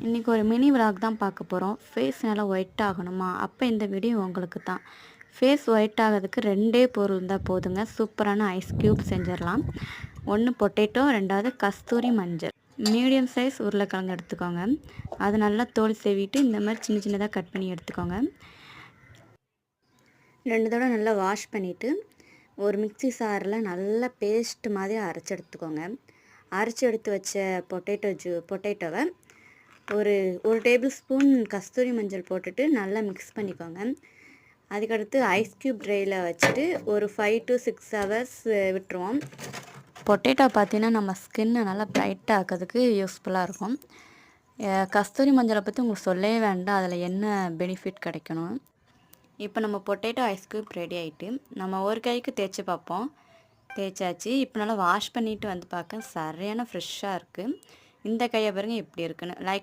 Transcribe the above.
இன்றைக்கி ஒரு mini vlog தான் பார்க்க போகிறோம். ஃபேஸ் நல்லா ஒயிட் ஆகணுமா? அப்போ இந்த வீடியோ உங்களுக்கு தான். ஃபேஸ் ஒயிட் ஆகிறதுக்கு 2 பொருள் இருந்தால் போதுங்க. சூப்பரான ஐஸ் க்யூப் செஞ்சிடலாம். 1 பொட்டேட்டோ, 2வது கஸ்தூரி மஞ்சள். மீடியம் சைஸ் உருளைக்கிழங்கு எடுத்துக்கோங்க. அது நல்லா தோல் சீவிட்டு இந்த மாதிரி சின்ன சின்னதாக கட் பண்ணி எடுத்துக்கோங்க. 2 தடவை நல்லா வாஷ் பண்ணிவிட்டு ஒரு மிக்ஸி சாரில் நல்லா பேஸ்ட் மாதிரி அரைச்சி எடுத்துக்கோங்க. அரைச்சி எடுத்து வச்ச பொட்டேட்டோவை ஒரு டேபிள் ஸ்பூன் கஸ்தூரி மஞ்சள் போட்டுட்டு நல்லா மிக்ஸ் பண்ணிக்கோங்க. அதுக்கடுத்து ஐஸ் க்யூப் ட்ரேயில் வச்சுட்டு ஒரு 5 to 6 ஹவர்ஸ் விட்டுருவோம். பொட்டேட்டோ பார்த்தீங்கன்னா நம்ம ஸ்கின்னை நல்லா பிரைட்டாக ஆக்கிறதுக்கு யூஸ்ஃபுல்லாக இருக்கும். கஸ்தூரி மஞ்சளை பற்றி உங்களுக்கு சொல்லவே வேண்டாம், அதில் என்ன பெனிஃபிட் கிடைக்கணும். இப்போ நம்ம பொட்டேட்டோ ஐஸ் க்யூப் ரெடி ஆகிட்டு நம்ம ஒரு கைக்கு தேய்ச்சி பார்ப்போம். தேய்ச்சாச்சு. இப்போ நல்லா வாஷ் பண்ணிவிட்டு வந்து பார்க்க சரியான ஃப்ரெஷ்ஷாக இருக்குது. இந்த கையை பாருங்கள் எப்படி இருக்குன்னு. லைக்